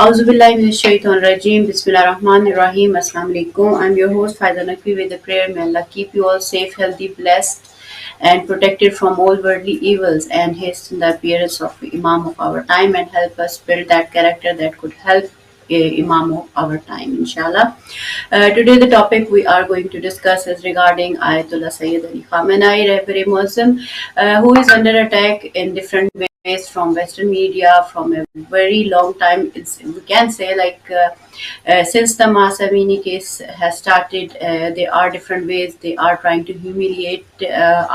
Auzubillahi minash-shaytanir-rajeem. Bismillahir-rahmanir-rahim. Assalamu alaikum. I'm your host Faiza Naqvi with the prayer. May Allah keep you all safe, healthy, blessed, and protected from all worldly evils, and hasten the appearance of Imam of our time, and help us build that character that could help Imam of our time, inshallah. Today, the topic we are going to discuss is regarding Ayatollah Sayyid Ali Khamenei, Reverend Muslim, who is under attack in different ways from Western media from a very long time. We can say since the Masa Amini case has started, there are different ways they are trying to humiliate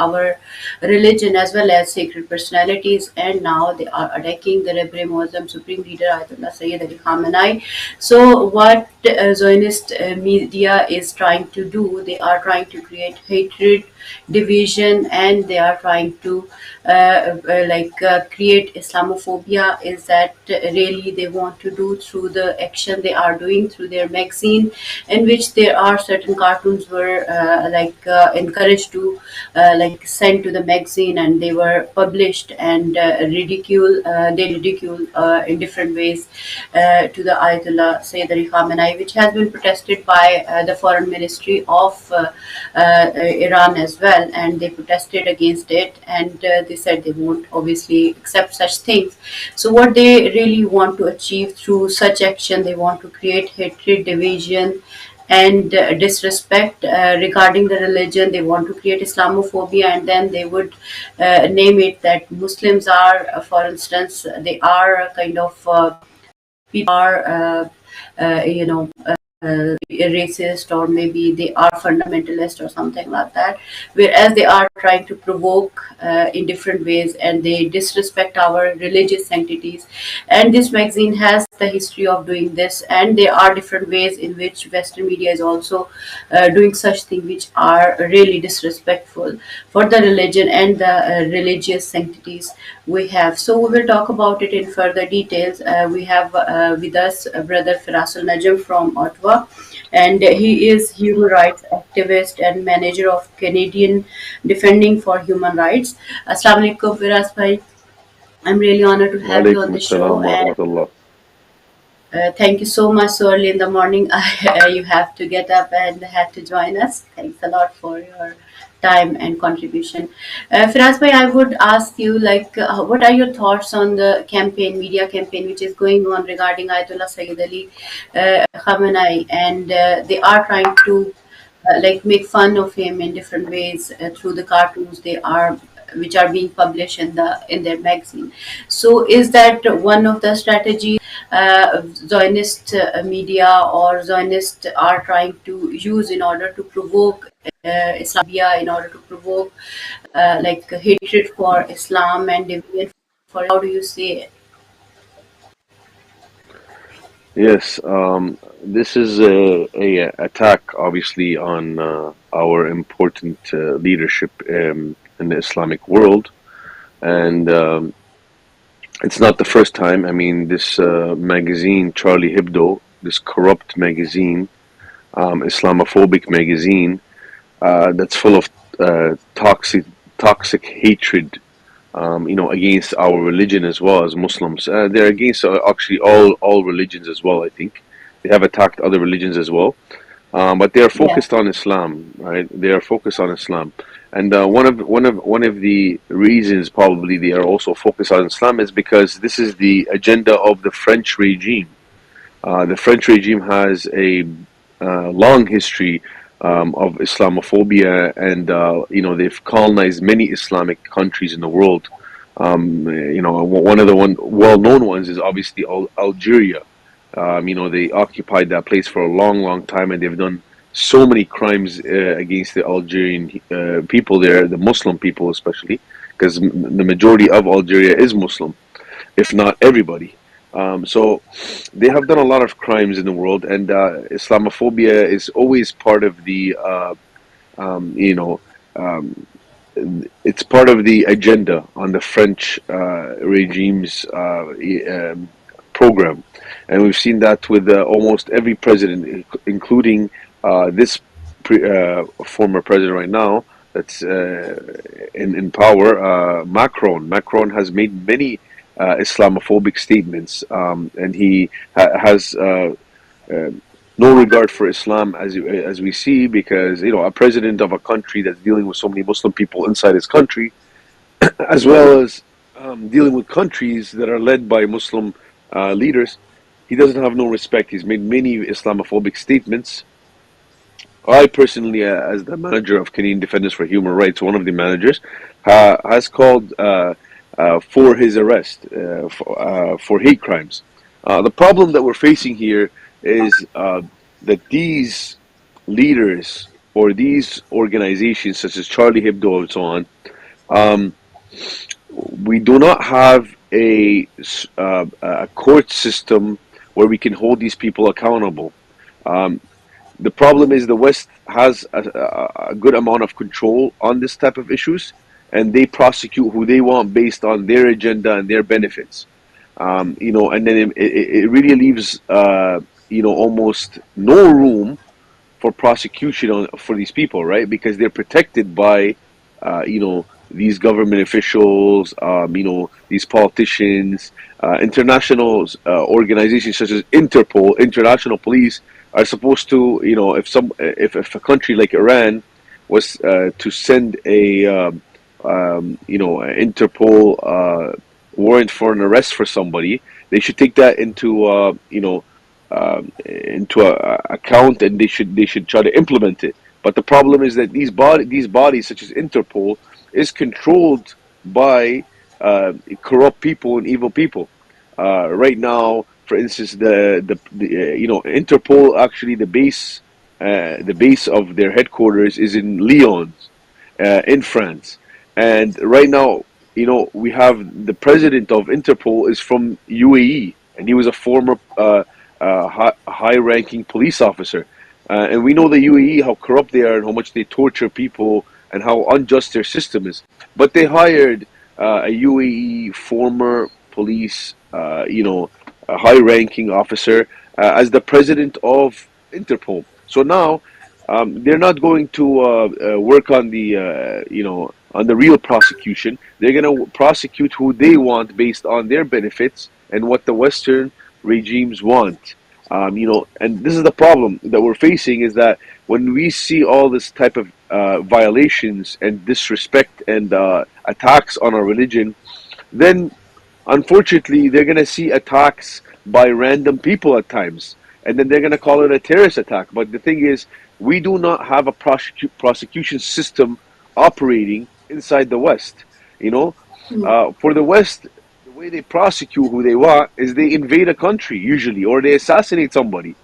our religion as well as sacred personalities, and now they are attacking the Rebbe Muslim Supreme Leader Ayatollah Sayyid Ali Khamenei. So, what Zionist media is trying to do, they are trying to create hatred, division, and they are trying to create Islamophobia. Is that really they want to do through the action they are doing through their magazine, in which there are certain cartoons were encouraged to sent to the magazine, and they were published and they ridicule in different ways to the Ayatollah Sayyid Ali Khamenei, which has been protested by the foreign ministry of Iran as well, and they protested against it, and they said they won't obviously accept such things. So what they really want to achieve through such action, they want to create hatred, division, and disrespect regarding the religion. They want to create Islamophobia, and then they would name it that Muslims are, for instance, they are a kind of people are, racist, or maybe they are fundamentalist or something like that, whereas they are trying to provoke in different ways, and they disrespect our religious sanctities. And this magazine has the history of doing this, and there are different ways in which Western media is also doing such things which are really disrespectful for the religion and the religious sanctities we have. So we will talk about it in further details. We have with us Brother Firasul Najm from Ottawa, and he is human rights activist and manager of Canadian Defending for Human Rights. Assalamu alaikum, Firas bhai. I'm really honored to have you on Walaikum the show, assalam wa and rahmatullah. thank you so much. So early in the morning, you have to get up and have to join us. Thanks a lot for your time and contribution. Firas bhai, I would ask you, what are your thoughts on the campaign, media campaign, which is going on regarding Ayatollah Sayyid Ali Khamenei, and they are trying to make fun of him in different ways through the cartoons they are which are being published in their magazine. So is that one of the strategies Zionist media or Zionists are trying to use in order to provoke Islamia, in order to provoke hatred for Islam and deviant for, how do you say it? Yes, this is a attack, obviously, on our important leadership in the Islamic world, and it's not the first time. I mean, this magazine, Charlie Hebdo, this corrupt magazine, Islamophobic magazine, that's full of toxic hatred, against our religion as well as Muslims. They're against actually all religions as well. I think they have attacked other religions as well, but they are Yeah. focused on Islam, right? They are focused on Islam, and one of the reasons probably they are also focused on Islam is because this is the agenda of the French regime. The French regime has a long history of Islamophobia, and they've colonized many Islamic countries in the world. One of the well-known ones is obviously Algeria. They occupied that place for a long, long time, and they've done so many crimes against the Algerian people there, the Muslim people especially, because the majority of Algeria is Muslim, if not everybody. So they have done a lot of crimes in the world, and Islamophobia is always part of the, um, it's part of the agenda on the French regime's program, and we've seen that with almost every president, including this former president right now that's in power, Macron. Macron has made many Islamophobic statements, and he has uh, no regard for Islam, as we see, because a president of a country that's dealing with so many Muslim people inside his country, as well as dealing with countries that are led by Muslim leaders, he doesn't have no respect. He's made many Islamophobic statements. I personally, as the manager of Canadian Defenders for Human Rights, one of the managers, has called for his arrest for hate crimes. The problem that we're facing here is that these leaders or these organizations, such as Charlie Hebdo and so on, um, we do not have a court system where we can hold these people accountable. Um, the problem is the West has a good amount of control on this type of issues, and they prosecute who they want based on their agenda and their benefits. And then it really leaves almost no room for prosecution for these people, right? Because they're protected by these government officials, these politicians, international organizations such as Interpol, international police are supposed to, if a country like Iran was to send Interpol warrant for an arrest for somebody, they should take that into account, and they should try to implement it. But the problem is that these bodies, such as Interpol, is controlled by corrupt people and evil people. Right now, for instance, Interpol, actually the base of their headquarters is in Lyon, in France, and right now, we have the president of Interpol is from UAE, and he was a former high-ranking police officer. And we know the UAE, how corrupt they are and how much they torture people and how unjust their system is. But they hired a UAE former police, a high-ranking officer as the president of Interpol. So now they're not going to work on the real prosecution. They're going to prosecute who they want based on their benefits and what the Western regimes want. And this is the problem that we're facing, is that when we see all this type of violations and disrespect and attacks on our religion, then unfortunately they're going to see attacks by random people at times, and then they're going to call it a terrorist attack. But the thing is, we do not have a prosecution system operating inside the West. For the West, the way they prosecute who they want is they invade a country usually, or they assassinate somebody.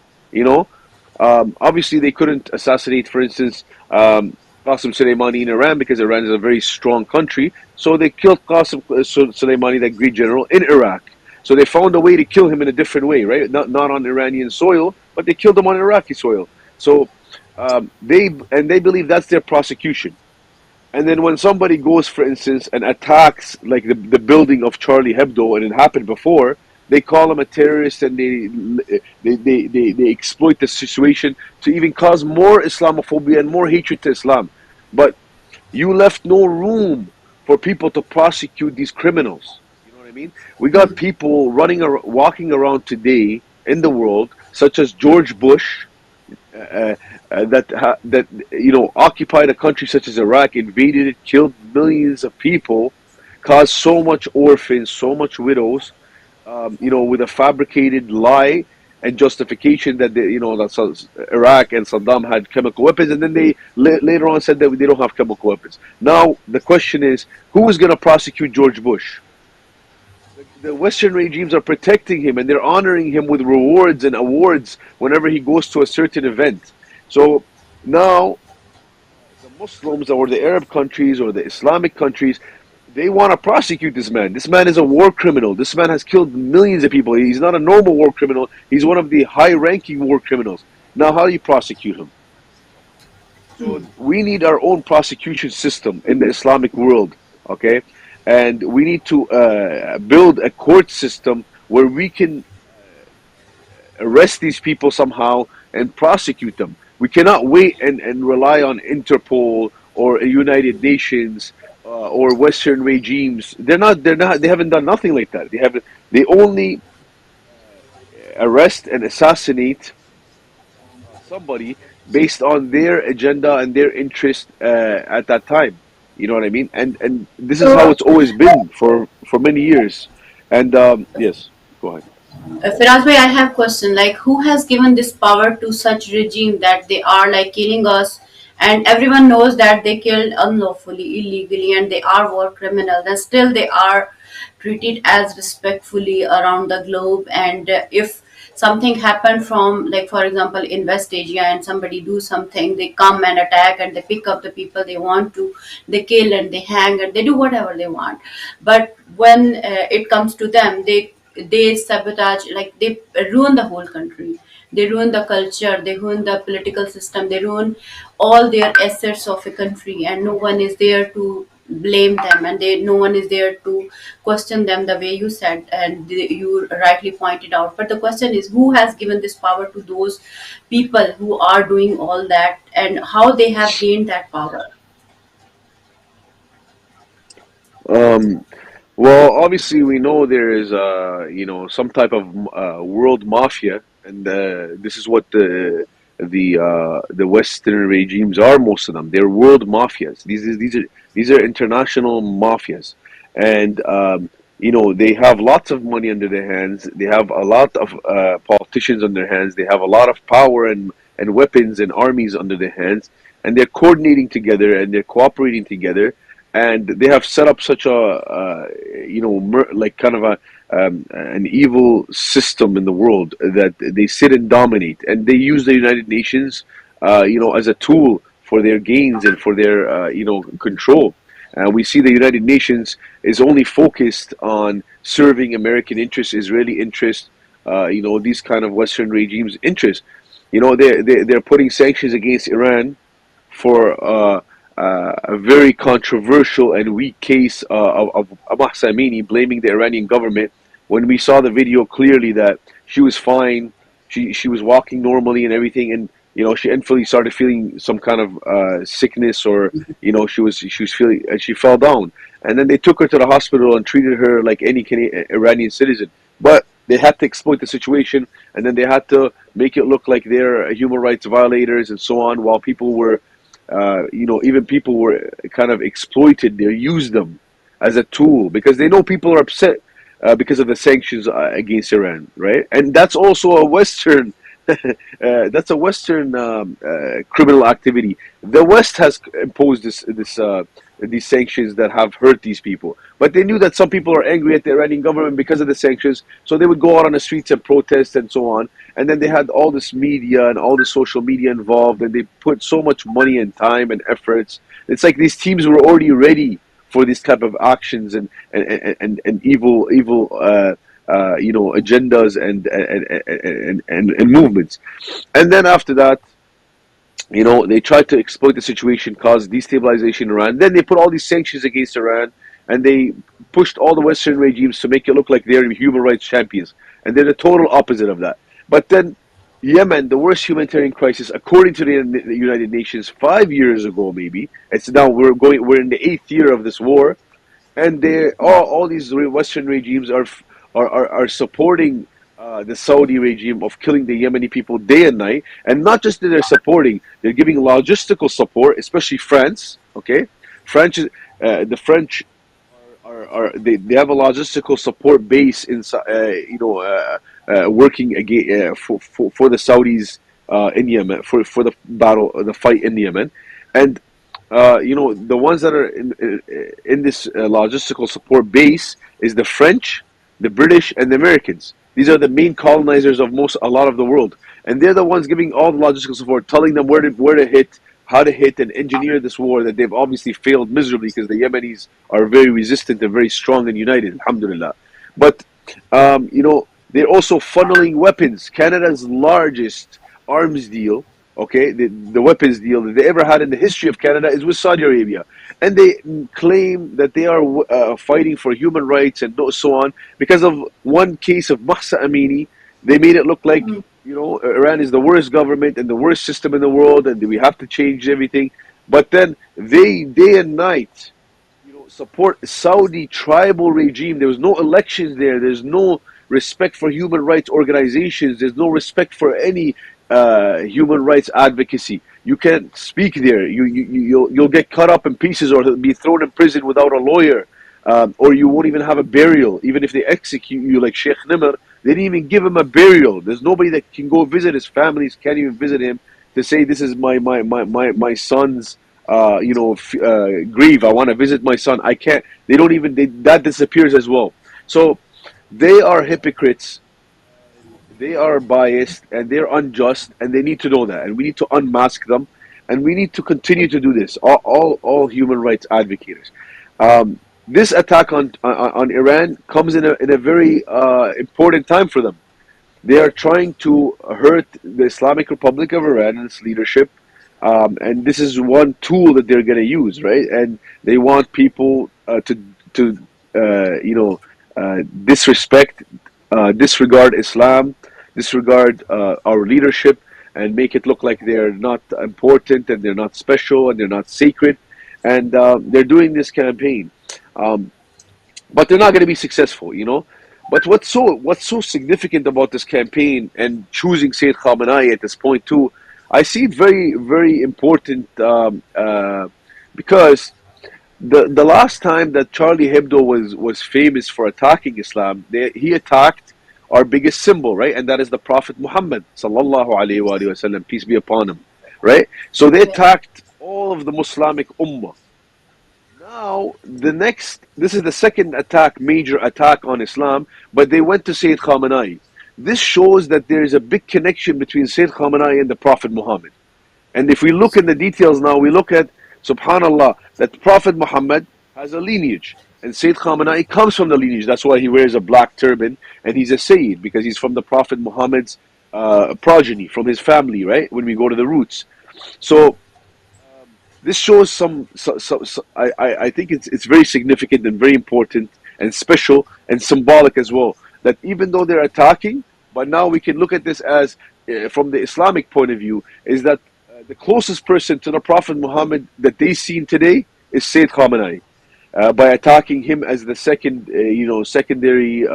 Obviously they couldn't assassinate, for instance, Qasem Soleimani in Iran, because Iran is a very strong country. So they killed Qasem Soleimani, that great general, in Iraq. So they found a way to kill him in a different way, right? Not on Iranian soil, but they killed him on Iraqi soil. So they believe that's their prosecution. And then when somebody goes, for instance, and attacks like the building of Charlie Hebdo, and it happened before, they call him a terrorist, and they exploit the situation to even cause more Islamophobia and more hatred to Islam. But you left no room for people to prosecute these criminals. You know what I mean? We got people walking around today in the world, such as George Bush, that occupied a country such as Iraq, invaded it, killed millions of people, caused so much orphans, so much widows, with a fabricated lie and justification that Iraq and Saddam had chemical weapons, and then they later on said that they don't have chemical weapons. Now the question is, who is going to prosecute George Bush? The Western regimes are protecting him, and they're honoring him with rewards and awards whenever he goes to a certain event. So now the Muslims, or the Arab countries, or the Islamic countries, they want to prosecute this man. This man is a war criminal. This man has killed millions of people. He's not a normal war criminal. He's one of the high-ranking war criminals. Now, how do you prosecute him? So we need our own prosecution system in the Islamic world, okay? And we need to build a court system where we can arrest these people somehow and prosecute them. We cannot wait and rely on Interpol or United Nations or Western regimes, they haven't done nothing like that. They only arrest and assassinate somebody based on their agenda and their interest at that time. You know what I mean? And this is how So, it's always been for many years. And yes, go ahead. Firaz bhai, I have question. Like, who has given this power to such regime that they are like killing us, and everyone knows that they killed unlawfully, illegally, and they are war criminals, and still they are treated as respectfully around the globe. And if something happened from, like for example, in West Asia, and somebody do something, they come and attack, and they pick up the people they want to, they kill and they hang and they do whatever they want. But when it comes to them, they sabotage, like they ruin the whole country, they ruin the culture, they ruin the political system, they ruin all their assets of a country, and no one is there to blame them, and no one is there to question them the way you said, and you rightly pointed out. But the question is, who has given this power to those people who are doing all that, and how they have gained that power? Um, well, obviously we know there is some type of world mafia, and this is what the Western regimes are. Most of them, they're world mafias. These are international mafias, and they have lots of money under their hands. They have a lot of politicians on their hands. They have a lot of power and weapons and armies under their hands, and they're coordinating together and they're cooperating together, and they have set up such a like kind of a an evil system in the world that they sit and dominate, and they use the United Nations as a tool for their gains and for their control. We see the United Nations is only focused on serving American interests, Israeli interests, these kind of Western regimes' interests. They're putting sanctions against Iran for a very controversial and weak case of Mahsa Amini blaming the Iranian government. When we saw the video clearly that she was fine, she was walking normally and everything, and she instantly started feeling some kind of sickness, or she was feeling, and she fell down, and then they took her to the hospital and treated her like any Iranian citizen. But they had to exploit the situation, and then they had to make it look like they're human rights violators and so on, while people were even people were kind of exploited. They used them as a tool because they know people are upset because of the sanctions against Iran, right? And that's also a Western, that's a Western criminal activity. The West has imposed these sanctions that have hurt these people, but they knew that some people are angry at the Iranian government because of the sanctions, so they would go out on the streets and protest and so on. And then they had all this media and all the social media involved, and they put so much money and time and efforts. It's like these teams were already ready for these type of actions and evil agendas and movements. And then after that, they tried to exploit the situation, cause destabilization in Iran. Then they put all these sanctions against Iran, and they pushed all the Western regimes to make it look like they're human rights champions, and they're the total opposite of that. But then Yemen, the worst humanitarian crisis, according to the United Nations, 5 years ago, maybe it's now we're in the eighth year of this war, and all these Western regimes are supporting the Saudi regime of killing the Yemeni people day and night. And not just that they're supporting, they're giving logistical support, especially France. Okay, the French they have a logistical support base in working again for the Saudis in Yemen, for the fight in Yemen. And the ones that are in this logistical support base is the French, the British, and the Americans. These are the main colonizers of a lot of the world, and they're the ones giving all the logistical support, telling them where to hit, how to hit, and engineer this war that they've obviously failed miserably, because the Yemenis are very resistant and very strong and united, alhamdulillah. But they're also funneling weapons. Canada's largest arms deal, okay, the weapons deal that they ever had in the history of Canada, is with Saudi Arabia. And they claim that they are fighting for human rights and so on. Because of one case of Mahsa Amini, they made it look like, Iran is the worst government and the worst system in the world, and we have to change everything. But then they, day and night, support Saudi tribal regime. There was no elections there. There's no respect for human rights organizations. There's no respect for any human rights advocacy. You can't speak there. You'll get cut up in pieces or be thrown in prison without a lawyer, or you won't even have a burial. Even if they execute you, like Sheikh Nimr, they didn't even give him a burial. There's nobody that can go visit his families. Can't even visit him to say this is my son's grieve. I want to visit my son. I can't. They don't even. That disappears as well. So they are hypocrites. They are biased and they're unjust, and they need to know that. And we need to unmask them, and we need to continue to do this. All human rights advocates. This attack on Iran comes in a very important time for them. They are trying to hurt the Islamic Republic of Iran and its leadership, and this is one tool that they're going to use, right? And they want people to disrespect, disregard Islam, disregard our leadership, and make it look like they're not important and they're not special and they're not sacred. And they're doing this campaign, but they're not going to be successful, you know. But what's so significant about this campaign and choosing Sayyid Khamenei at this point too, I see it very very important, because the last time that Charlie Hebdo was famous for attacking Islam, he attacked our biggest symbol, right? And that is the Prophet Muhammad sallallahu alaihi wasallam, peace be upon him, right? So they attacked all of the Muslimic ummah. Now, this is the second attack, major attack on Islam, but they went to Sayyid Khamenei. This shows that there is a big connection between Sayyid Khamenei and the Prophet Muhammad. And if we look in the details now, we look at, subhanallah, that Prophet Muhammad has a lineage. And Sayyid Khamenei comes from the lineage. That's why he wears a black turban, and he's a Sayyid, because he's from the Prophet Muhammad's progeny, from his family, right? When we go to the roots. So, this shows I think it's very significant and very important and special and symbolic as well, that even though they're attacking, but now we can look at this as, from the Islamic point of view, is that the closest person to the Prophet Muhammad that they seen today is Sayyid Khamenei, by attacking him as the secondary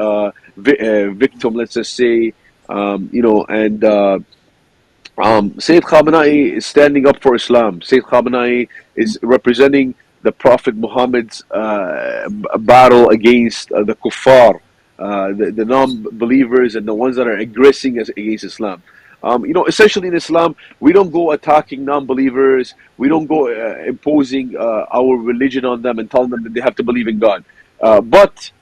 victim, let's just say, and Sayyid Khamenei is standing up for Islam. Sayyid Khamenei is representing the Prophet Muhammad's battle against the kuffar, the non-believers and the ones that are aggressing against Islam. Essentially in Islam, we don't go attacking non-believers. We don't go imposing our religion on them and telling them that they have to believe in God. But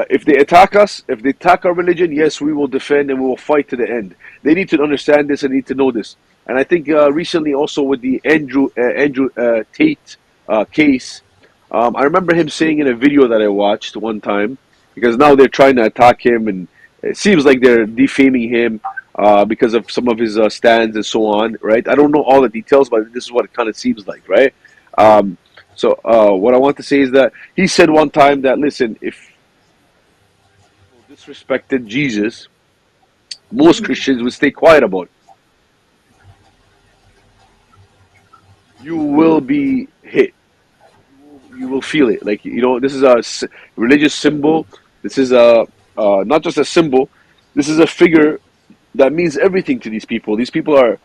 if they attack us, if they attack our religion, yes, we will defend and we will fight to the end. They need to understand this and need to know this. And I think recently also with the Andrew Tate case, I remember him saying in a video that I watched one time, because now they're trying to attack him, and it seems like they're defaming him because of some of his stands and so on, right? I don't know all the details, but this is what it kind of seems like, right? So what I want to say is that he said one time that, listen, if people disrespected Jesus, most Christians would stay quiet about it. You will be hit. You will feel it. Like, this is a religious symbol. This is not just a symbol. This is a figure that means everything to these people. These people are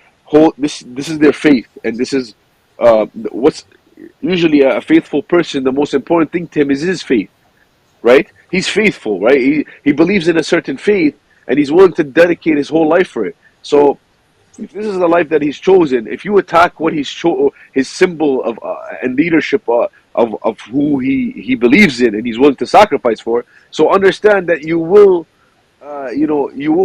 this is their faith, and this is what's usually a faithful person. The most important thing to him is his faith, right? He's faithful, right? He believes in a certain faith, and he's willing to dedicate his whole life for it. So, if this is the life that he's chosen, if you attack what his symbol of and leadership of who he believes in and he's willing to sacrifice for, so understand that you will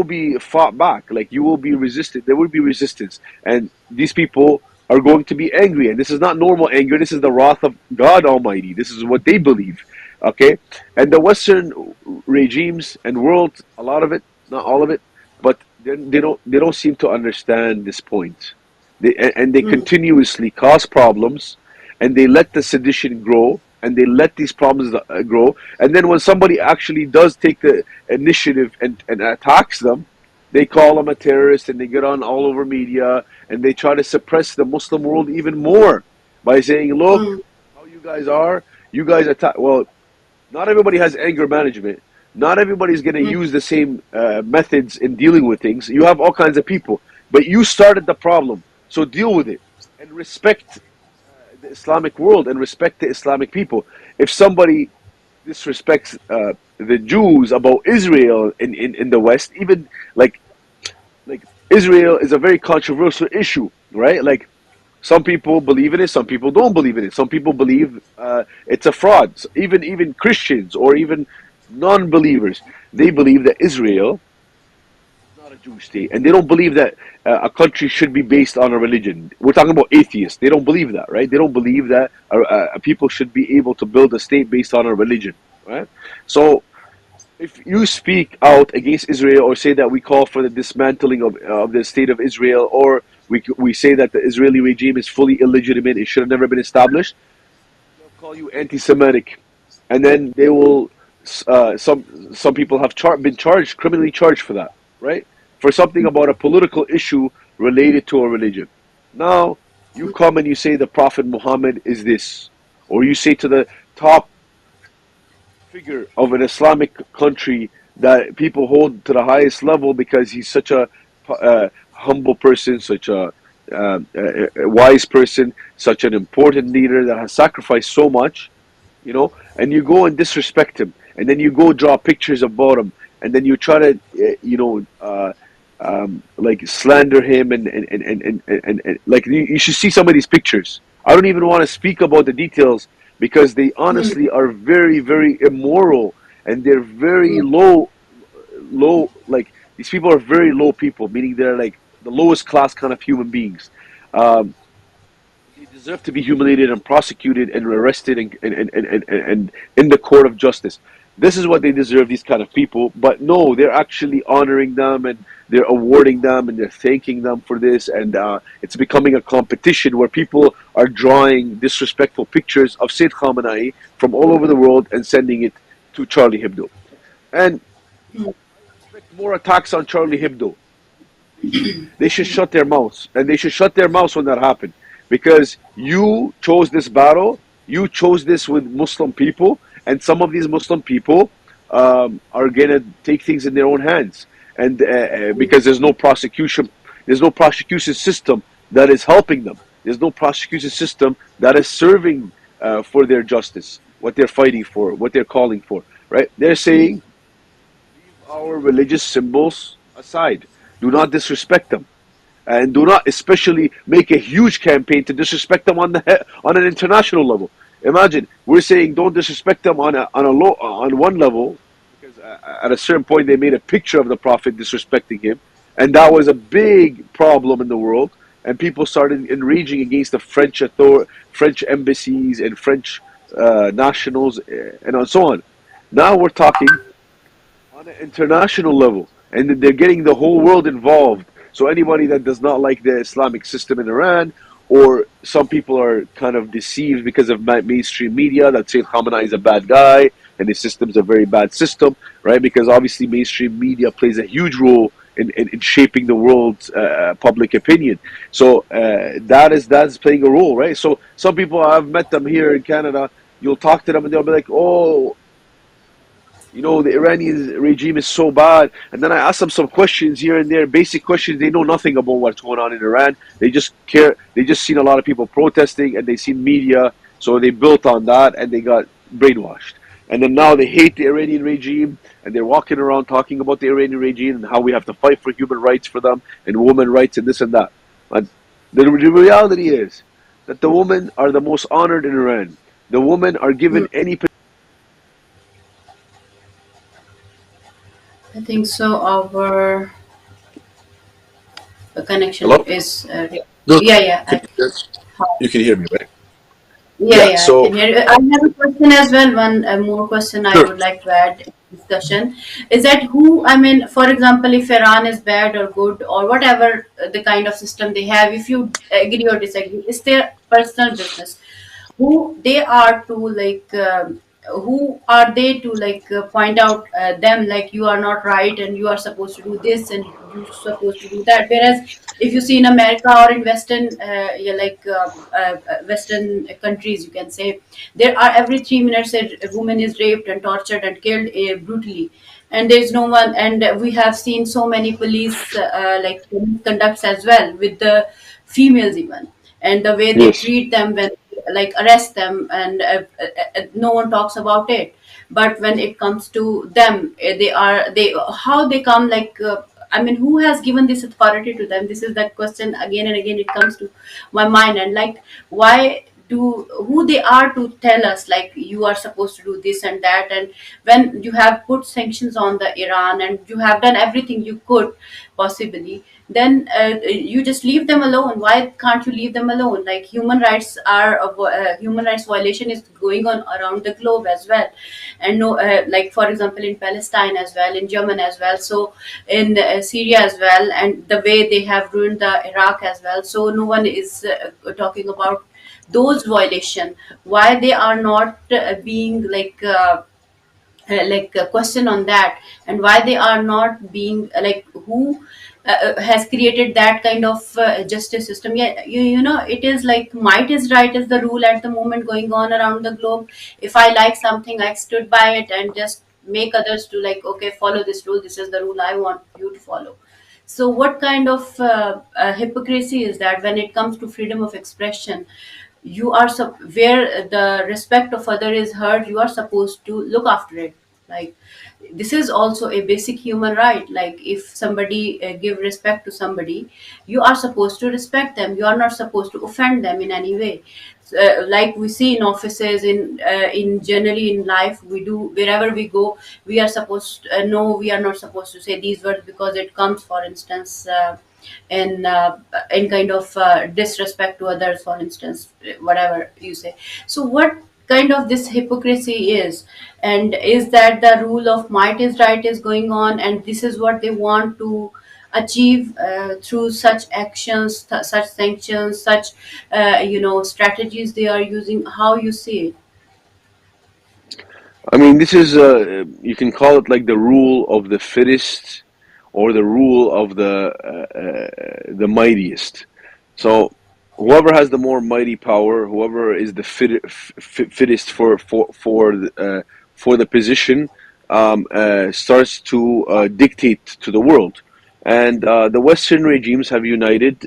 be fought back. Like, you will be resisted. There will be resistance, and these people are going to be angry. And this is not normal anger. This is the wrath of God Almighty. This is what they believe. Okay, and the Western regimes and world, a lot of it, not all of it, but they don't seem to understand this point. They continuously cause problems, and they let the sedition grow, and they let these problems grow. And then when somebody actually does take the initiative and attacks them, they call them a terrorist, and they get on all over media, and they try to suppress the Muslim world even more by saying, look how you guys are. You guys attack. Well, not everybody has anger management. Not everybody's going to mm, use the same methods in dealing with things. You have all kinds of people, but you started the problem, so deal with it and respect the Islamic world and respect the Islamic people. If somebody disrespects the Jews about Israel in the West, even like like Israel is a very controversial issue, right? Like some people believe in it, some people don't believe in it. Some people believe it's a fraud. Even Christians or even non-believers, they believe that Israel is not a Jewish state, and they don't believe that a country should be based on a religion. We're talking about atheists. They don't believe that, right? They don't believe that people should be able to build a state based on a religion, right? So if you speak out against Israel or say that we call for the dismantling of the state of Israel, or we say that the Israeli regime is fully illegitimate, it should have never been established, they'll call you anti-Semitic, and then they will. Some people have been charged, criminally charged for that, right? For something about a political issue related to a religion. Now you come and you say the Prophet Muhammad is this, or you say to the top figure of an Islamic country that people hold to the highest level because he's such a humble person, such a wise person, such an important leader that has sacrificed so much, and you go and disrespect him, and then you go draw pictures about him, and then you try to, like slander him, and like you should see some of these pictures. I don't even want to speak about the details because they mm, honestly are very, very immoral, and they're very mm, low. Like these people are very low people, meaning they're like the lowest class kind of human beings. Um, they deserve to be humiliated and prosecuted and arrested and in the court of justice. This is what they deserve, these kind of people. But no, they're actually honoring them and they're awarding them and they're thanking them for this. And it's becoming a competition where people are drawing disrespectful pictures of Sayyid Khamenei from all over the world and sending it to Charlie Hebdo. And mm, expect more attacks on Charlie Hebdo. They should shut their mouths, and they should shut their mouths when that happened, because you chose this battle, you chose this with Muslim people, and some of these Muslim people are gonna take things in their own hands, and because there's no prosecution system that is helping them. There's no prosecution system that is serving for their justice, what they're fighting for, what they're calling for. Right? They're saying our religious symbols aside. Do not disrespect them, and do not especially make a huge campaign to disrespect them on an international level. Imagine we're saying don't disrespect them on one level because at a certain point they made a picture of the prophet disrespecting him, and that was a big problem in the world. And people started enraging against the French embassies and French nationals, and so on. Now we're talking on an international level, and they're getting the whole world involved. So anybody that does not like the Islamic system in Iran, or some people are kind of deceived because of mainstream media that Sayyid Khamenei is a bad guy and his system's a very bad system, right? Because obviously mainstream media plays a huge role in shaping the world's public opinion. So that's playing a role, right? So some people, I've met them here in Canada. You'll talk to them and they'll be like, "Oh, the Iranian regime is so bad." And then I ask them some questions here and there, basic questions. They know nothing about what's going on in Iran. They just care. They just seen a lot of people protesting and they seen media. So they built on that and they got brainwashed. And then now they hate the Iranian regime and they're walking around talking about the Iranian regime and how we have to fight for human rights for them and women rights and this and that. But the reality is that the women are the most honored in Iran. The women are given mm. any. I think so. Our connection Hello? is. No, Yeah, yeah. you can hear me, right? Yeah, Yeah. yeah, I can So hear you. I have a question as well. One more question I sure. would like to add in discussion is that who, I mean, for example, if Iran is bad or good or whatever the kind of system they have, if you agree or disagree, it's their personal business. Who they are to like who are they to like point out them like you are not right and you are supposed to do this and you supposed to do that. Whereas if you see in America or in western yeah, like western countries, you can say there are every 3 minutes a woman is raped and tortured and killed brutally, and there's no one. And we have seen so many police like conducts as well with the females even, and the way they Yes. treat them when like arrest them, and no one talks about it. But when it comes to them, they how they come like I mean, who has given this authority to them? This is that question again and again. It comes to my mind, and like, why do who they are to tell us like you are supposed to do this and that? And when you have put sanctions on the Iran and you have done everything you could possibly, then you just leave them alone. Why can't you leave them alone? Like human rights violation is going on around the globe as well. And no like for example in Palestine as well, in Yemen as well, so in Syria as well, and the way they have ruined the Iraq as well. So no one is talking about those violation. Why they are not being like a question on that, and why they are not being like who has created that kind of justice system? Yeah, you know, it is like might is right is the rule at the moment going on around the globe. If I like something, I stood by it and just make others to like, okay, follow this rule, this is the rule I want you to follow. So what kind of hypocrisy is that when it comes to freedom of expression? You are where the respect of other is heard, you are supposed to look after it. Like, this is also a basic human right. Like if somebody give respect to somebody, you are supposed to respect them, you are not supposed to offend them in any way. Like we see in offices, in generally in life, we do wherever we go, we are supposed no, we are not supposed to say these words because it comes, for instance, in kind of disrespect to others, for instance, whatever you say. So what kind of this hypocrisy is? And is that the rule of might is right is going on, and this is what they want to achieve through such actions, such sanctions, such strategies they are using? How you see it? I mean, this is you can call it like the rule of the fittest, or the rule of the mightiest. So whoever has the more mighty power, whoever is the fittest for the position, starts to dictate to the world. And the Western regimes have united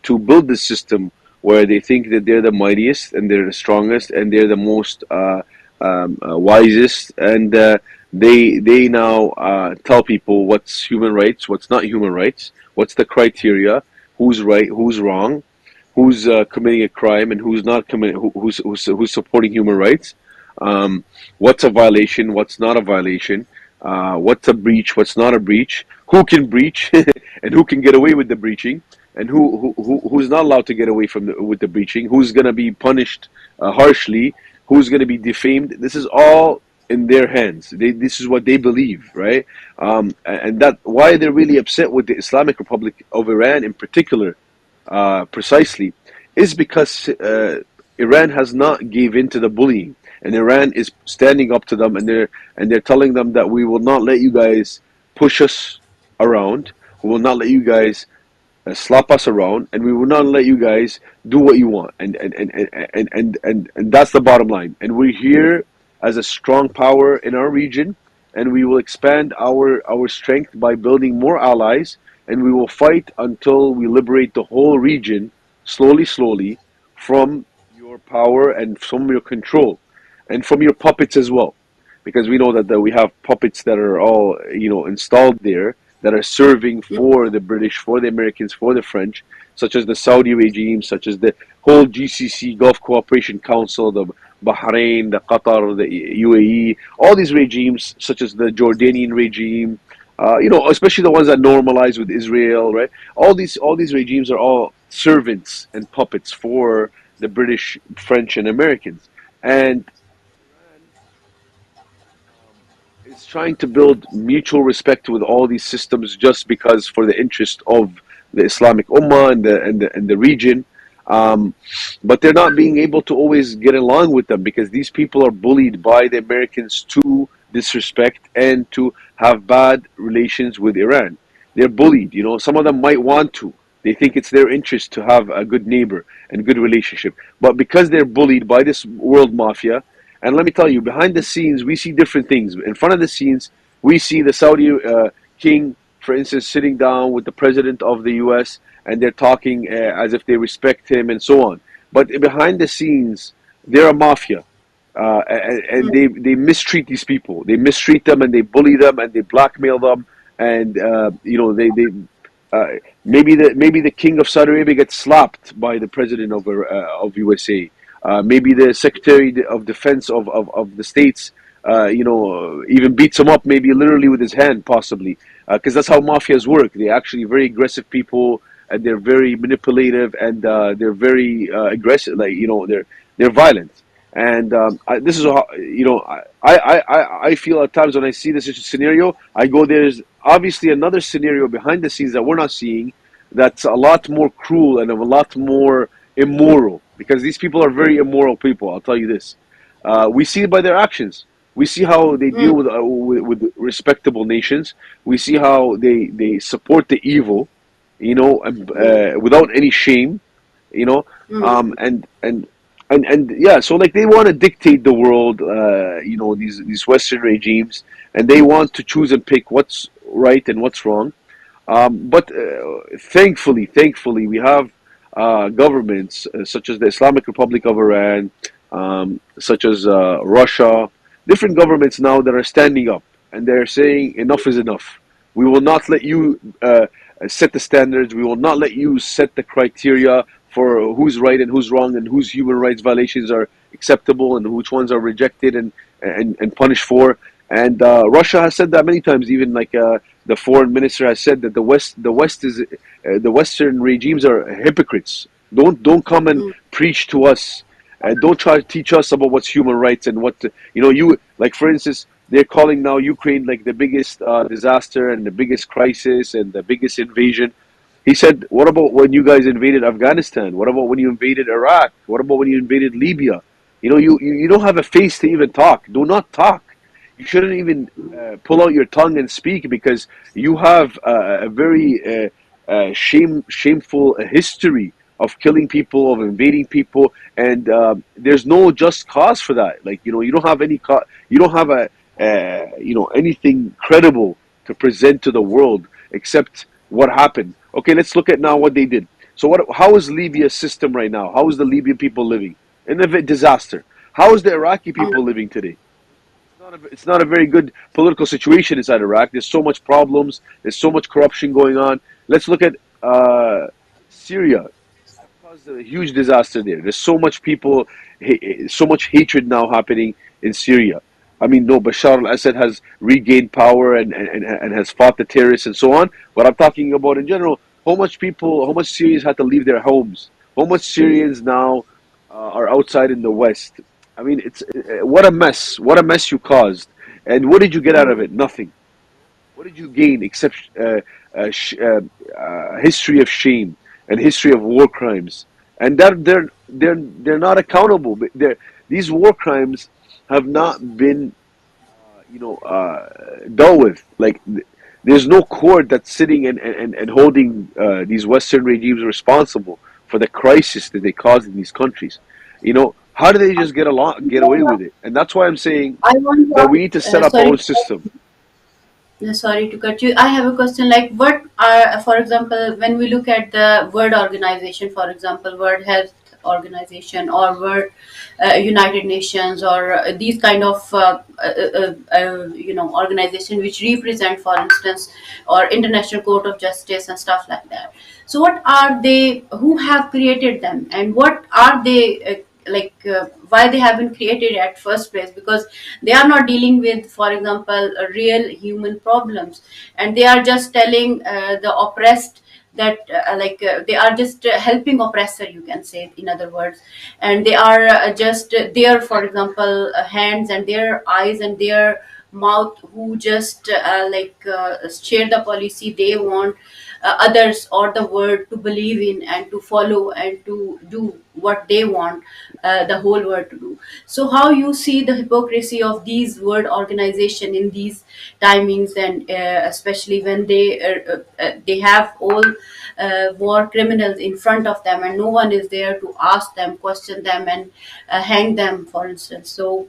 to build this system where they think that they're the mightiest and they're the strongest and they're the most wisest, and they now tell people what's human rights, what's not human rights, what's the criteria, who's right, who's wrong, who's committing a crime, and who's not committing, who's supporting human rights. What's a violation, what's not a violation, what's a breach, what's not a breach, who can breach, and who can get away with the breaching, and who's not allowed to get away with the breaching, who's going to be punished harshly, who's going to be defamed. This is all in their hands. This is what they believe, right? And that why they're really upset with the Islamic Republic of Iran in particular, precisely, is because Iran has not gave in to the bullying, and Iran is standing up to them, and they're telling them that we will not let you guys push us around. We will not let you guys slap us around, and we will not let you guys do what you want. And that's the bottom line. And we're here as a strong power in our region, and we will expand our strength by building more allies, and we will fight until we liberate the whole region, slowly, from your power and from your control, and from your puppets as well, because we know that we have puppets that are all installed there, that are serving for the British, for the Americans, for the French, such as the Saudi regime, such as the whole GCC, Gulf Cooperation Council, the Bahrain, the Qatar, the UAE, all these regimes, such as the Jordanian regime, especially the ones that normalize with Israel, right? All these regimes are all servants and puppets for the British, French, and Americans. And is trying to build mutual respect with all these systems just because for the interest of the Islamic Ummah and the region. Um, but they're not being able to always get along with them because these people are bullied by the Americans to disrespect and to have bad relations with Iran. They're bullied. You know, some of them might want to. They think it's their interest to have a good neighbor and good relationship. But because they're bullied by this world mafia, and let me tell you, behind the scenes, we see different things. In front of the scenes, we see the Saudi king, for instance, sitting down with the president of the U.S., and they're talking as if they respect him and so on. But behind the scenes, they're a mafia. And Mm, they mistreat these people. They mistreat them and they bully them and they blackmail them. And they uh, maybe the king of Saudi Arabia gets slapped by the president of USA. Maybe the secretary of defense of the states, even beats him up, maybe literally with his hand, possibly, because that's how mafias work. They're actually very aggressive people, and they're very manipulative, and they're very aggressive. Like they're violent. And this is how I feel at times when I see this scenario. I go, there's obviously another scenario behind the scenes that we're not seeing, that's a lot more cruel and a lot more immoral, because these people are very immoral people. I'll tell you this. We see it by their actions. We see how they deal mm, with respectable nations. We see how they support the evil, mm, without any shame, you know, mm, and yeah. So like they want to dictate the world, these Western regimes, and they want to choose and pick what's right and what's wrong. But thankfully, we have governments such as the Islamic Republic of Iran, such as Russia, different governments now that are standing up and they're saying enough is enough. We will not let you set the standards. We will not let you set the criteria for who's right and who's wrong and whose human rights violations are acceptable and which ones are rejected and punished for. And Russia has said that many times. Even like the foreign minister has said that the Western regimes are hypocrites. Don't come and mm, preach to us. Don't try to teach us about what's human rights and you like. For instance, they're calling now Ukraine like the biggest disaster and the biggest crisis and the biggest invasion. He said, "What about when you guys invaded Afghanistan? What about when you invaded Iraq? What about when you invaded Libya? You don't have a face to even talk. Do not talk. You shouldn't even pull out your tongue and speak because you have a very shameful history of killing people, of invading people, and there's no just cause for that. Like you don't have you don't have anything credible to present to the world except what happened. Okay, let's look at now what they did. So how is Libya's system right now? How is the Libyan people living? In a disaster. How is the Iraqi mm, people living today? It's not a very good political situation inside Iraq. There's so much problems. There's so much corruption going on. Let's look at Syria. Caused a huge disaster there. There's so much people, so much hatred now happening in Syria. I mean, no, Bashar al-Assad has regained power and has fought the terrorists and so on. But I'm talking about in general, how much Syrians had to leave their homes. How much Syrians now are outside in the West. I mean, it's what a mess. What a mess you caused. And what did you get out of mm. it? Nothing. What did you gain except history of shame and history of war crimes? And that they're not accountable. But these war crimes have not been dealt with. Like there's no court that's sitting and holding these Western regimes responsible for the crisis that they caused in these countries. How do they just get away with it? And that's why I'm saying I want to that we need to set ask, up our sorry own system. sorry to cut you. I have a question. Like, what are, for example, when we look at the World Organization, for example, World Health Organization or World United Nations or these kind of organization which represent, for instance, or International Court of Justice and stuff like that. So, what are they? Who have created them, and what are they? Why they have been created at first place, because they are not dealing with, for example, real human problems, and they are just telling the oppressed that they are just helping oppressor, you can say, in other words. And they are just their, for example, hands and their eyes and their mouth, who just share the policy they want. others or the world to believe in and to follow and to do what they want the whole world to do. So how you see the hypocrisy of these world organization in these timings, and especially when they have all war criminals in front of them and no one is there to ask them, question them, and hang them, for instance. So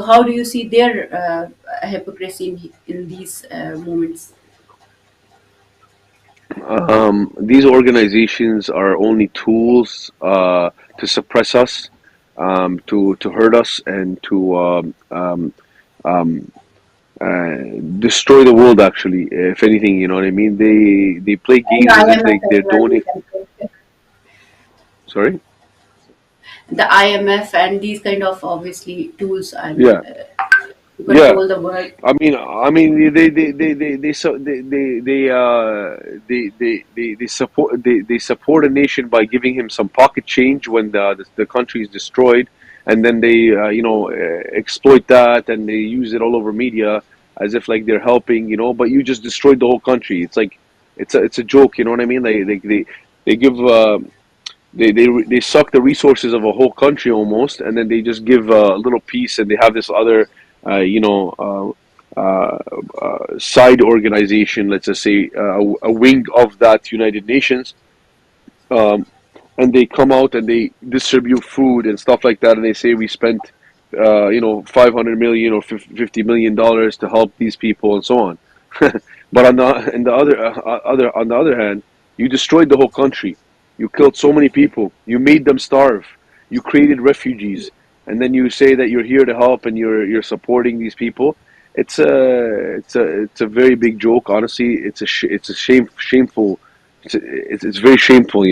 how do you see their hypocrisy in these moments? These organizations are only tools to suppress us, to hurt us, and to destroy the world. Actually, if anything, you know what I mean. They play And games as if IMF as they're well, we doing. can say. Sorry. The IMF and these kind of obviously tools, I mean, Yeah. to Yeah. control the world. They support they support a nation by giving him some pocket change when the country is destroyed, and then they exploit that and they use it all over media as if like they're helping, but you just destroyed the whole country. It's like it's a joke, you know what I mean? They give they suck the resources of a whole country almost, and then they just give a little piece, and they have this other, uh, you know, side organization, let's just say a wing of that United Nations, um, and they come out and they distribute food and stuff like that, and they say we spent, 500 million or $50 million to help these people and so on. But on the other hand, you destroyed the whole country. You killed so many people. You made them starve. You created refugees, and then you say that you're here to help and you're supporting these people. It's a very big joke. Honestly, it's a shameful. It's very shameful.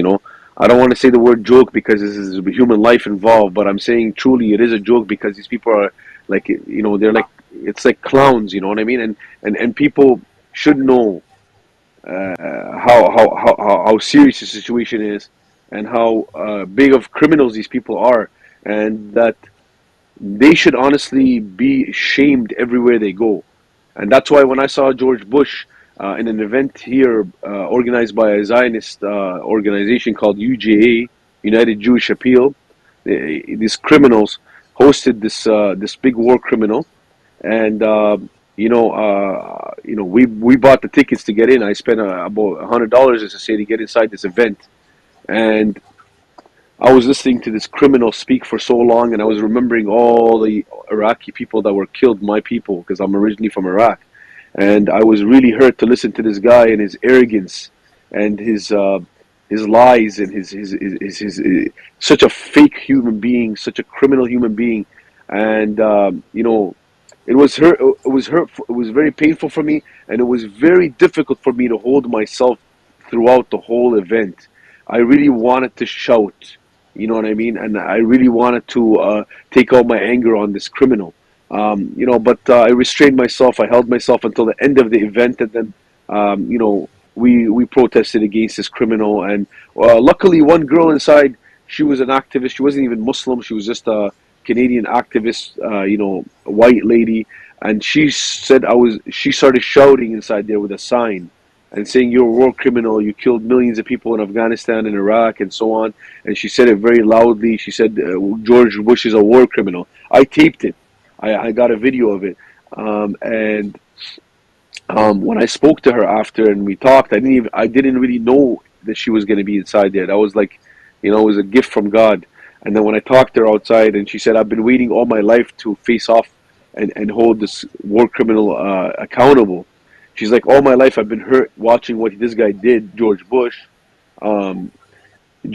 I don't want to say the word joke because this is human life involved, but I'm saying truly it is a joke because these people are like, they're like, it's like clowns, you know what I mean? And people should know how serious the situation is and how big of criminals these people are, and that they should honestly be shamed everywhere they go. And that's why when I saw George Bush in an event here organized by a Zionist organization called UJA, United Jewish Appeal, these criminals hosted this big war criminal, and we bought the tickets to get in. I spent about $100, as I say, to get inside this event, and I was listening to this criminal speak for so long, and I was remembering all the Iraqi people that were killed, my people, because I'm originally from Iraq. And I was really hurt to listen to this guy and his arrogance and his lies and his such a fake human being, such a criminal human being. And it was very painful for me, and it was very difficult for me to hold myself throughout the whole event. I really wanted to shout, you know what I mean, and I really wanted to take out my anger on this criminal, but I restrained myself. I held myself until the end of the event, and then we protested against this criminal. And luckily, one girl inside, she was an activist. She wasn't even Muslim. She was just a Canadian activist, a white lady, and she said She started shouting inside there with a sign and saying, "You're a war criminal. You killed millions of people in Afghanistan and Iraq and so on." And she said it very loudly. She said, "George Bush is a war criminal." I taped it. I got a video of it, and when I spoke to her after and we talked, I didn't really know that she was going to be inside there. That was like, it was a gift from God. And then when I talked to her outside, and she said, "I've been waiting all my life to face off and hold this war criminal accountable." She's like, "All my life I've been hurt watching what this guy did, George Bush, um,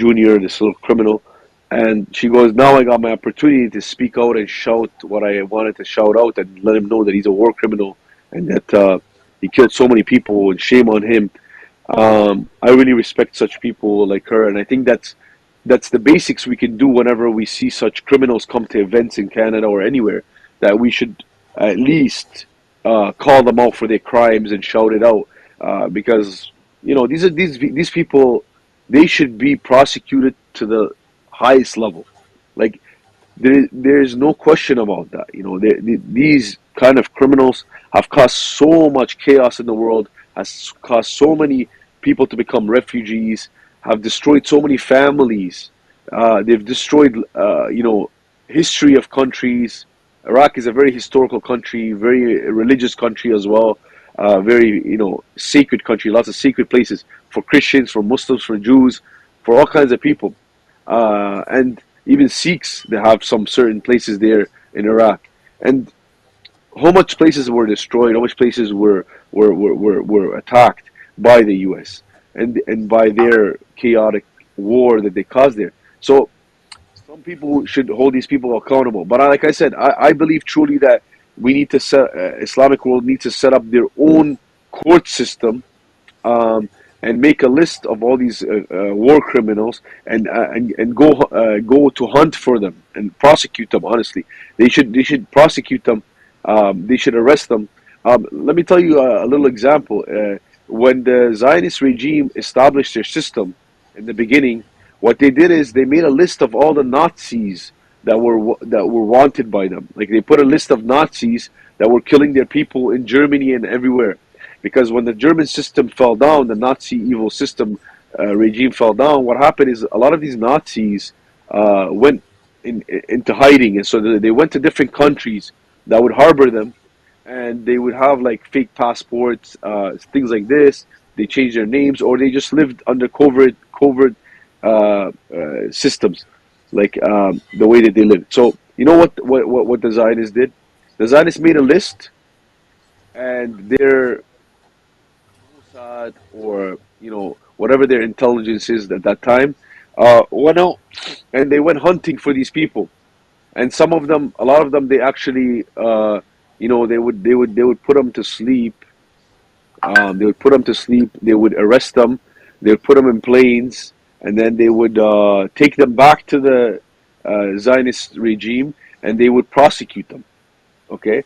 Jr., this little criminal." And she goes, "Now I got my opportunity to speak out and shout what I wanted to shout out and let him know that he's a war criminal and that he killed so many people, and shame on him." I really respect such people like her, and I think that's the basics we can do whenever we see such criminals come to events in Canada or anywhere. That we should at least call them out for their crimes and shout it out, because these people, they should be prosecuted to the highest level. Like there's no question about that. These kind of criminals have caused so much chaos in the world, has caused so many people to become refugees, have destroyed so many families. They've destroyed, history of countries. Iraq is a very historical country, very religious country as well. Very, sacred country. Lots of sacred places for Christians, for Muslims, for Jews, for all kinds of people. And even Sikhs, they have some certain places there in Iraq. And how much places were destroyed, how much places were attacked by the US and by their chaotic war that they caused there. So some people should hold these people accountable. But like I said, I believe truly that we need to set, Islamic world needs to set up their own court system, and make a list of all these war criminals and go to hunt for them and prosecute them. Honestly, they should prosecute them. They should arrest them. Let me tell you a little example. When the Zionist regime established their system in the beginning, what they did is they made a list of all the Nazis that were wanted by them. Like they put a list of Nazis that were killing their people in Germany and everywhere. Because when the German system fell down, the Nazi evil system regime fell down, what happened is a lot of these Nazis went into hiding. And so they went to different countries that would harbor them. And they would have like fake passports, things like this. They changed their names, or they just lived under covert systems, like the way that they lived. So you know what the Zionists did? The Zionists made a list, and their Mossad, or whatever their intelligence is at that time, went out and they went hunting for these people. And some of them, a lot of them, they actually, they would put them to sleep. They would put them to sleep. They would arrest them. They would put them in planes, and then they would take them back to the Zionist regime, and they would prosecute them. Okay,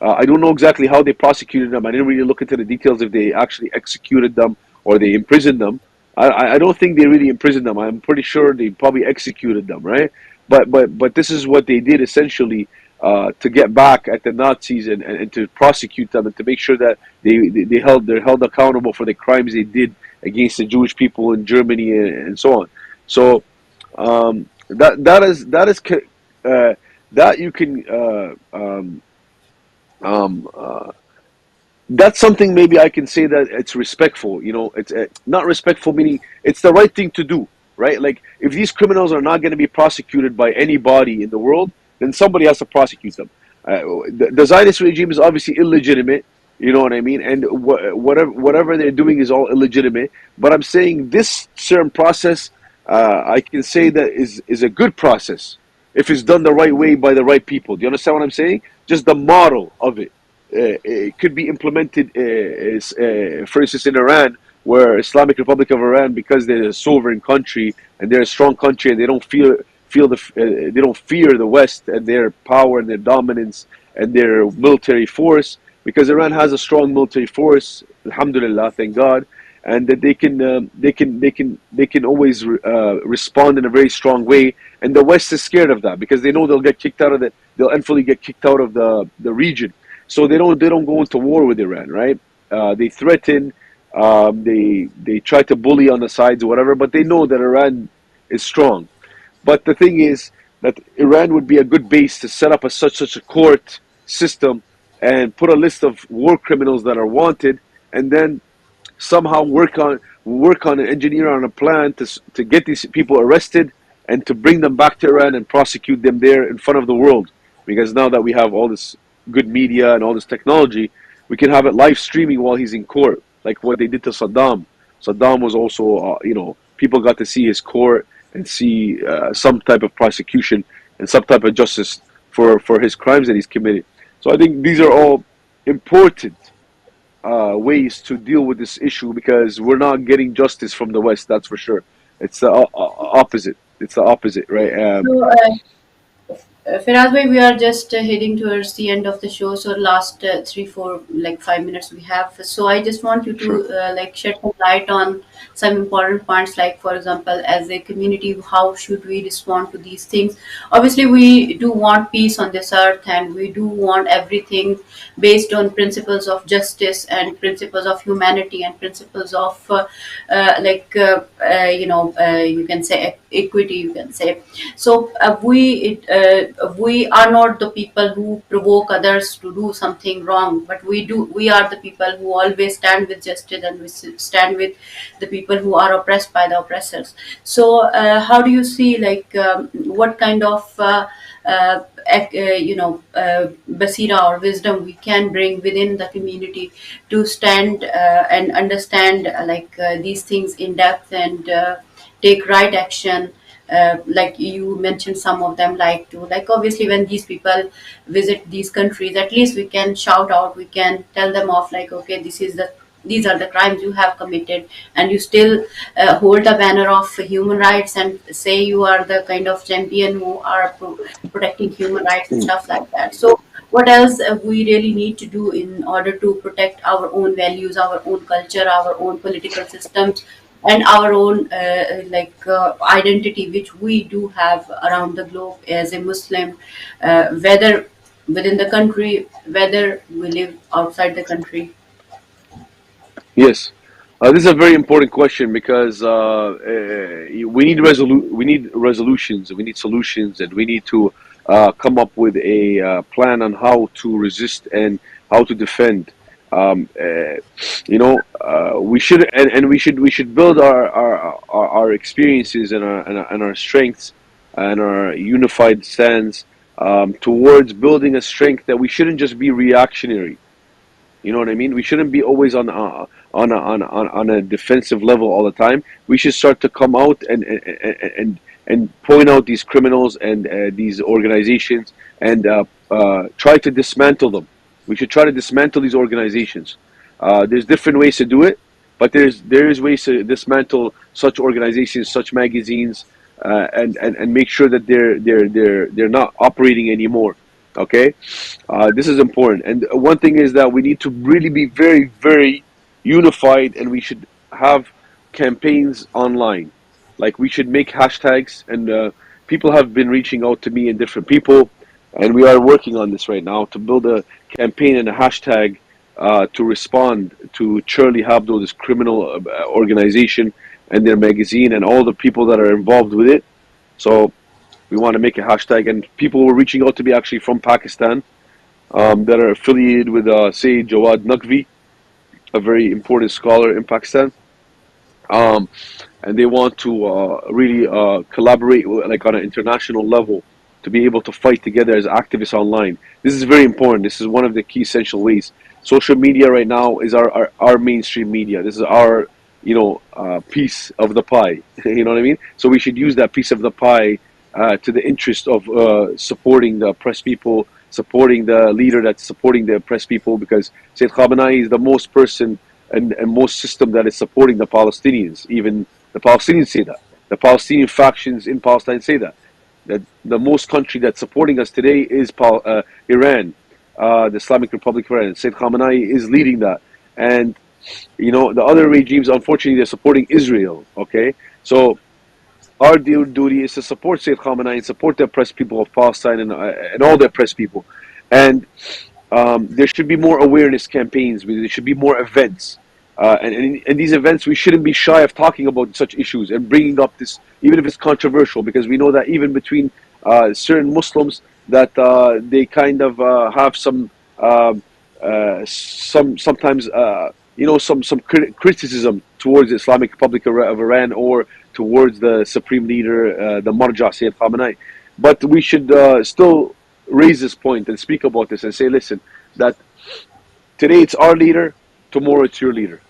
I don't know exactly how they prosecuted them. I didn't really look into the details if they actually executed them or they imprisoned them. I don't think they really imprisoned them. I'm pretty sure they probably executed them, right? But this is what they did essentially, to get back at the Nazis, and to prosecute them, and to make sure that they're held accountable for the crimes they did against the Jewish people in Germany, and so on. So that you can um, uh, that's something maybe I can say that it's respectful. It's not respectful, meaning it's the right thing to do, right? Like if these criminals are not going to be prosecuted by anybody in the world, then somebody has to prosecute them. The Zionist regime is obviously illegitimate. You know what I mean? And whatever they're doing is all illegitimate. But I'm saying this certain process, I can say that is a good process if it's done the right way by the right people. Do you understand what I'm saying? Just the model of it. It could be implemented, for instance, in Iran, where Islamic Republic of Iran, because they're a sovereign country and they're a strong country, and they don't they don't fear the West and their power and their dominance and their military force, because Iran has a strong military force, alhamdulillah, thank God, and that they can always respond in a very strong way. And the West is scared of that because they know they'll eventually get kicked out of the region. So they don't go into war with Iran, right? They threaten, they try to bully on the sides or whatever, but they know that Iran is strong. But the thing is that Iran would be a good base to set up such a court system and put a list of war criminals that are wanted, and then somehow work on an engineer on a plan to get these people arrested and to bring them back to Iran and prosecute them there in front of the world. Because now that we have all this good media and all this technology, we can have it live streaming while he's in court, like what they did to Saddam. Saddam was also, people got to see his court and see some type of prosecution and some type of justice for his crimes that he's committed. So I think these are all important ways to deal with this issue, because we're not getting justice from the West, that's for sure. It's the opposite. It's the opposite, right? So, Firaz bhai, we are just heading towards the end of the show. So last 3, 4, 5 minutes we have. So I just want you to Sure. shed some light on some important points. Like for example, as a community, how should we respond to these things? Obviously, we do want peace on this earth, and we do want everything based on principles of justice and principles of humanity and principles of you can say equity. You can say so we are not the people who provoke others to do something wrong, but we are the people who always stand with justice, and we stand with the people who are oppressed by the oppressors. So how do you see, what kind of basira or wisdom we can bring within the community to stand and understand these things in depth and take right action, like you mentioned some of them, like obviously when these people visit these countries, at least we can shout out, we can tell them off, like, okay, these are the crimes you have committed, and you still hold a banner of human rights and say you are the kind of champion who are protecting human rights and stuff like that. So what else we really need to do in order to protect our own values, our own culture, our own political systems, and our own identity, which we do have around the globe as a Muslim, whether within the country, whether we live outside the country. Yes, this is a very important question because we need resolutions, we need solutions, and we need to come up with a plan on how to resist and how to defend. We should and we should build our experiences and our strengths and our unified stance towards building a strength that we shouldn't just be reactionary. You know what I mean? We shouldn't be always on a defensive level all the time. We should start to come out and point out these criminals and these organizations and try to dismantle them. We should try to dismantle these organizations. There's different ways to do it, but there is ways to dismantle such organizations, such magazines, and make sure that they're not operating anymore. Okay, this is important. And one thing is that we need to really be very, very unified, and we should have campaigns online. Like we should make hashtags, and people have been reaching out to me and different people, and we are working on this right now to build a campaign and a hashtag to respond to Charlie Hebdo, this criminal organization, and their magazine, and all the people that are involved with it. So we want to make a hashtag, and people were reaching out to me actually from Pakistan that are affiliated with Sayyid Jawad Naqvi, a very important scholar in Pakistan, um, and they want to really collaborate like on an international level to be able to fight together as activists online. This is very important. This is one of the key essential ways. Social media right now is our mainstream media. This is our piece of the pie. You know what I mean? So we should use that piece of the pie to the interest of supporting the oppressed people, supporting the leader that's supporting the oppressed people, because Sayyid Khamenei is the most person and most system that is supporting the Palestinians. Even the Palestinians say that. The Palestinian factions in Palestine say that. That the most country that's supporting us today is Iran, the Islamic Republic of Iran. Sayyid Khamenei is leading that. And, the other regimes, unfortunately, they're supporting Israel. Okay? So our duty is to support Sayyid Khamenei and support the oppressed people of Palestine and all the oppressed people. And there should be more awareness campaigns. There should be more events. And these events, we shouldn't be shy of talking about such issues and bringing up this, even if it's controversial, because we know that even between certain Muslims, that they kind of have sometimes some criticism towards the Islamic Republic of Iran or towards the supreme leader, the Marja Sayyid Khamenei. But we should still raise this point and speak about this and say, listen, that today it's our leader, tomorrow it's your leader.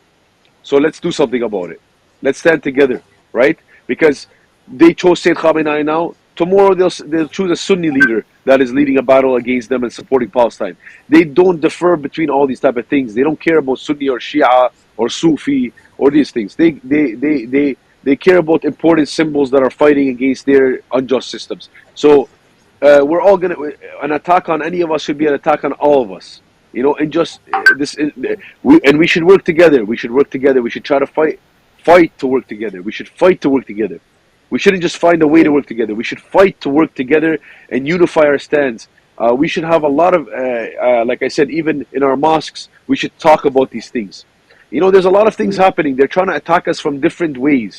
So let's do something about it. Let's stand together, right? Because they chose Sayyid Khamenei now. Tomorrow they'll choose a Sunni leader that is leading a battle against them and supporting Palestine. They don't differ between all these type of things. They don't care about Sunni or Shia or Sufi or these things. They care about important symbols that are fighting against their unjust systems. So we're all gonna an attack on any of us should be an attack on all of us. You know, and just we should work together. We should work together. We should try to fight to work together. We should fight to work together. We shouldn't just find a way to Yes. work together. We should fight to work together and unify our stands. We should have a lot of, like I said, even in our mosques, we should talk about these things. You know, there's a lot of things Mm, happening. They're trying to attack us from different ways.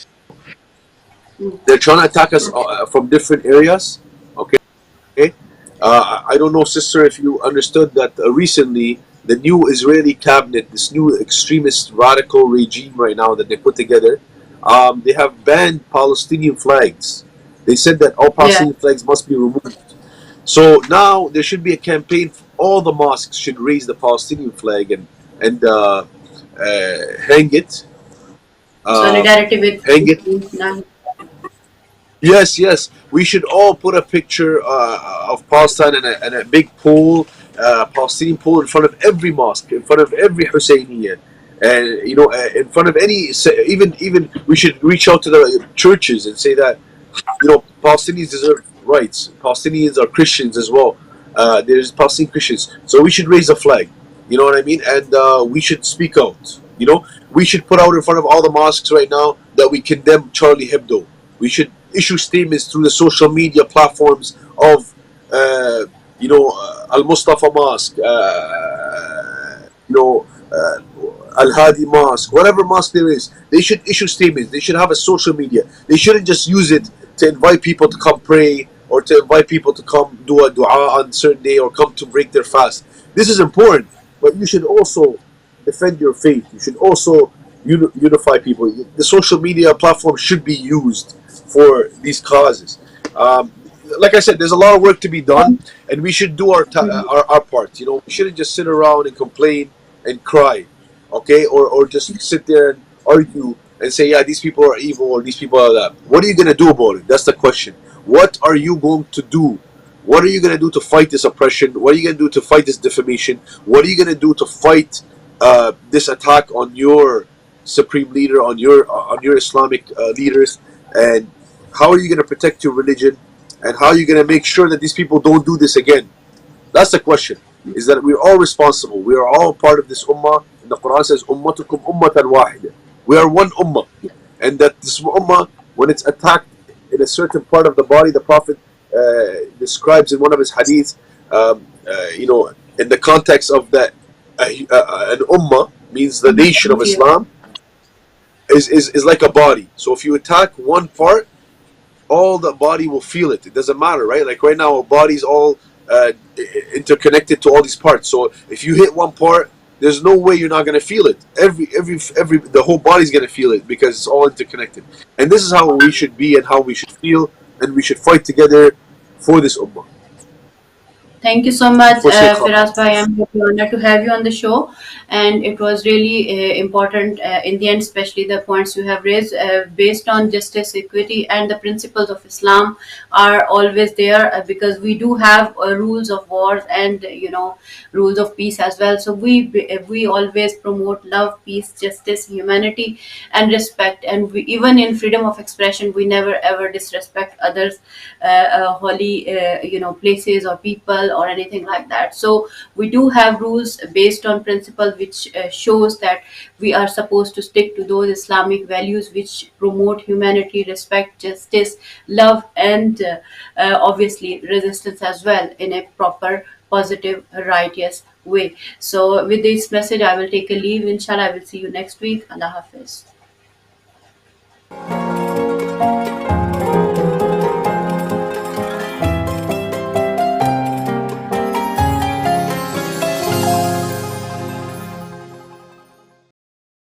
mm. They're trying to attack us Okay. from different areas. Okay. I don't know, sister, if you understood that recently the new Israeli cabinet, this new extremist radical regime right now that they put together, they have banned Palestinian flags. They said that all Yeah. Palestinian flags must be removed. So now there should be a campaign. All the mosques should raise the Palestinian flag and hang it. Um, Solidarity with hang it. now. Yes, yes. We should all put a picture of Palestine and a big pole, Palestinian pole in front of every mosque, in front of every Husseiniya, and you know, in front of any. Even we should reach out to the churches and say that you know Palestinians deserve rights. Palestinians are Christians as well. There's Palestinian Christians, so we should raise a flag. You know what I mean? And we should speak out. You know, we should put out in front of all the mosques right now that we condemn Charlie Hebdo. We should issue statements through the social media platforms of, Al Mustafa Mosque, you know, Al Hadi Mosque, whatever mosque there is. They should issue statements. They should have a social media. They shouldn't just use it to invite people to come pray or to invite people to come do a dua on a certain day or come to break their fast. This is important, but you should also defend your faith. You should also unify people. The social media platform should be used for these causes. Um, like I said, there's a lot of work to be done, and we should do our part. You know, we shouldn't just sit around and complain and cry, okay, or just sit there and argue and say, yeah, these people are evil or these people are that. What are you gonna do about it? That's the question. What are you going to do? What are you gonna do to fight this oppression? What are you gonna do to fight this defamation? What are you gonna do to fight this attack on your supreme leader, on your Islamic leaders, and how are you going to protect your religion, and how are you going to make sure that these people don't do this again? That's the question. Is that we're all responsible. We are all part of this ummah. And the Quran says, "Ummatukum ummatan wahida." We are one ummah, and that this ummah, when it's attacked in a certain part of the body, the Prophet describes in one of his hadiths, you know, in the context of that, an ummah means the nation of Yeah. Islam is like a body. So if you attack one part, all the body will feel it. It doesn't matter, right? Like right now, our body's all interconnected to all these parts. So if you hit one part, there's no way you're not gonna feel it. The whole body's gonna feel it because it's all interconnected. And this is how we should be and how we should feel, and we should fight together for this ummah, Thank you so much, for Sheikh Firas Bhai. I'm really honored to have you on the show, and it was really important in the end, especially the points you have raised, based on justice, equity, and the principles of Islam are always there because we do have rules of wars and rules of peace as well. So we always promote love, peace, justice, humanity, and respect. And even in freedom of expression, we never ever disrespect others, holy places or people or anything like that. So we do have rules based on principle which shows that we are supposed to stick to those Islamic values which promote humanity, respect, justice, love, and obviously resistance as well in a proper, positive, righteous way. So with this message, I will take a leave. Inshallah, I will see you next week. Allah Hafiz.